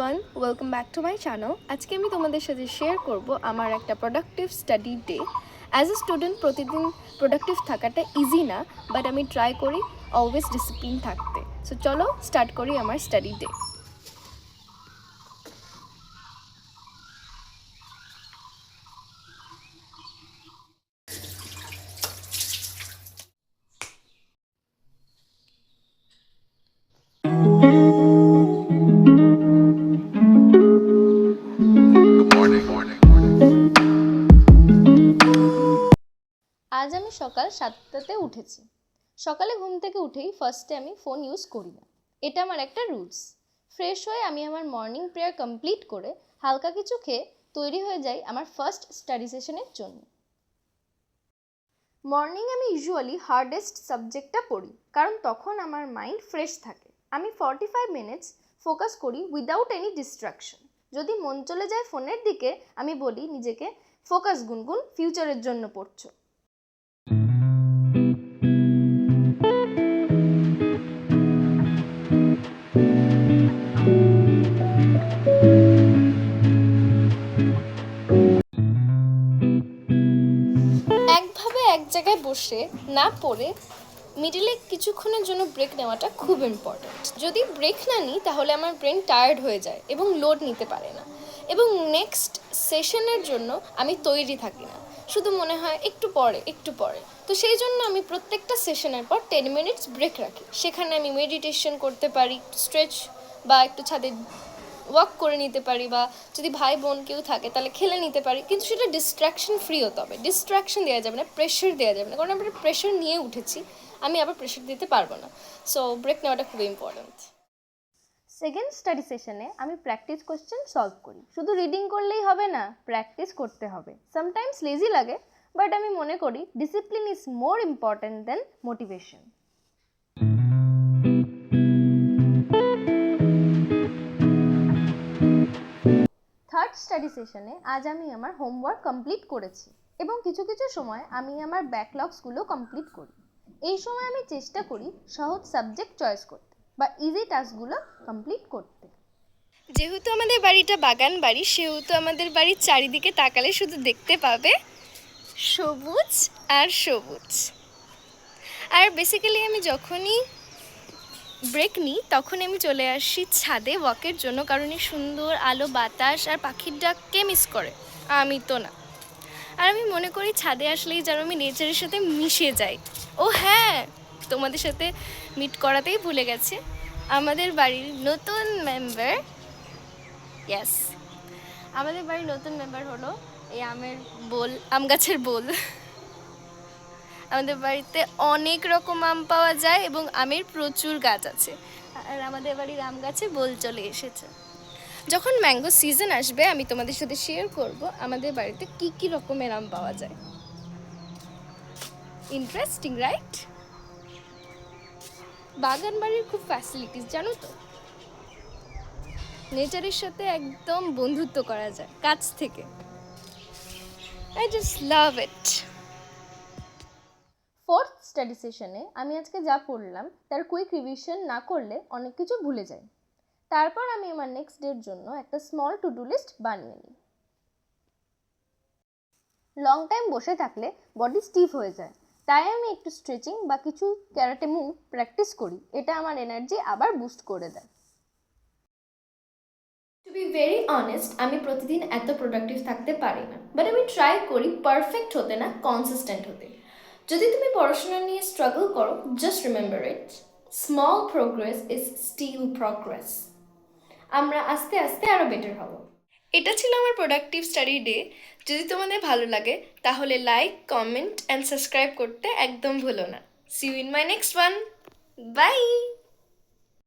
Everyone, welcome back to my channel. আজকে আমি তোমাদের সাথে শেয়ার করব আমার একটা productive study day. As a student প্রতিদিন প্রোডাক্টিভ থাকাটা ইজি না, বাট আমি ট্রাই করি অলওয়েজ ডিসিপ্লিন থাকতে। সো চলো স্টার্ট করি আমার স্টাডি ডে। আজ আমি সকাল 7টাতে উঠেছি। সকালে ঘুম থেকে উঠেই ফার্স্টে আমি ফোন ইউজ করি না, এটা আমার একটা রুলস। ফ্রেশ হয়ে আমি আমার মর্নিং প্রেয়ার কমপ্লিট করে হালকা কিছু খেয়ে তৈরি হয়ে যাই আমার ফার্স্ট স্টাডি সেশনের জন্য। মর্নিং আমি ইউজুয়ালি হার্ডেস্ট সাবজেক্টটা পড়ি, কারণ তখন আমার মাইন্ড ফ্রেশ থাকে। আমি 45 মিনিটস ফোকাস করি উইদাউট এনি ডিস্ট্রাকশন। যদি মন চলে যায় ফোনের দিকে, আমি বলি নিজেকে, ফোকাস গুনগুন, ফিউচারের জন্য পড়ছো। একভাবে এক জায়গায় বসে না পড়ে মিডিলে কিছুক্ষণের জন্য ব্রেক নেওয়াটা খুব ইম্পর্ট্যান্ট। যদি ব্রেক না নিই তাহলে আমার ব্রেন টায়ার্ড হয়ে যায় এবং লোড নিতে পারে না, এবং নেক্সট সেশনের জন্য আমি তৈরি থাকি না, শুধু মনে হয় একটু পরে। তো সেই জন্য আমি প্রত্যেকটা সেশনের পর 10 মিনিটস ব্রেক রাখি। সেখানে আমি মেডিটেশন করতে পারি, স্ট্রেচ বা একটু ছাদে ওয়াক করে নিতে পারি, বা যদি ভাই বোন কেউ থাকে তাহলে খেলে নিতে পারি, কিন্তু সেটা ডিস্ট্র্যাকশন ফ্রি হতে হবে। ডিস্ট্র্যাকশন দেওয়া যাবে না, প্রেশার দেওয়া যাবে না, কারণ আমরা প্রেশার নিয়ে উঠেছি, আমি আবার প্রেশার দিতে পারবো না। সো ব্রেক নেওয়াটা খুব ইম্পর্ট্যান্ট। সেকেন্ড স্টাডি সেশনে আমি প্র্যাকটিস কোশ্চেন সলভ করি। শুধু রিডিং করলেই হবে না, প্র্যাকটিস করতে হবে। সামটাইমস লেজি লাগে, বাট আমি মনে করি discipline is more important than motivation. Third study সেশনে আজ আমি আমার হোমওয়ার্ক কমপ্লিট করেছি, এবং কিছু কিছু সময় আমি আমার ব্যাকলগসগুলো কমপ্লিট করি। এই সময় আমি চেষ্টা করি সহজ সাবজেক্ট চয়েস করতে বা ইজি টাস্কগুলো কমপ্লিট করতে। যেহেতু আমাদের বাড়িটা বাগান বাড়ি, সেহেতু আমাদের বাড়ির চারিদিকে তাকালে শুধু দেখতে পাবে সবুজ আর সবুজ। আর বেসিক্যালি আমি যখনই ব্রেক নিই তখন আমি চলে আসি ছাদে ওয়াকের জন্য, কারণ এই সুন্দর আলো, বাতাস আর পাখির ডাককে মিস করে, আমি তো না। আর আমি মনে করি ছাদে আসলেই যেন আমি নেচারের সাথে মিশে যাই। ও হ্যাঁ, তোমাদের সাথে মিট করাতেই ভুলে গেছে, আমাদের বাড়ির নতুন মেম্বার, ইয়েস, আমাদের বাড়ির নতুন মেম্বার হলো এই আম গাছের বোল। আমাদের বাড়িতে অনেক রকম আম পাওয়া যায় এবং আমের প্রচুর গাছ আছে, আর আমাদের বাড়ির আম গাছে বোল চলে এসেছে। যখন ম্যাঙ্গো সিজন আসবে আমি তোমাদের সাথে শেয়ার করব আমাদের বাড়িতে কি কি রকমের আম পাওয়া যায়। Interesting, right? বাগান বাড়ির খুব ফ্যাসিলিটিস জানো তো, নেচারের সাথে একদম বন্ধুত্ব করা যায় কাছ থেকে। I just love it. Fourth study সেশনে আমি আজকে যা পড়লাম তার কুইক রিভিশন না করলে অনেক কিছু ভুলে যাই। তারপর আমি আমার নেক্সট ডের জন্য একটা স্মল টু ডু লিস্ট বানিয়ে নিই। লং টাইম বসে থাকলে বডি স্টিফ হয়ে যায়, তাই আমি একটু স্ট্রেচিং বা কিছু ক্যারাটে মুভ প্র্যাকটিস করি। এটা আমার এনার্জি আবার বুস্ট করে দেয়। টু বি ভেরি অনেস্ট, আমি প্রতিদিন এত প্রোডাক্টিভ থাকতে পারি না, বাট আমি ট্রাই করি পারফেক্ট হতে না, কনসিস্টেন্ট হতে। যদি তুমি পড়াশোনা নিয়ে স্ট্রাগল করো, just remember it, small progress is still progress. আমরা আস্তে আস্তে আরও বেটার হব। এটা ছিল আমার প্রোডাক্টিভ স্টাডি ডে। যদি তোমাদের ভালো লাগে তাহলে লাইক, কমেন্ট অ্যান্ড সাবস্ক্রাইব করতে একদম ভুলো না। See you in my next one. By.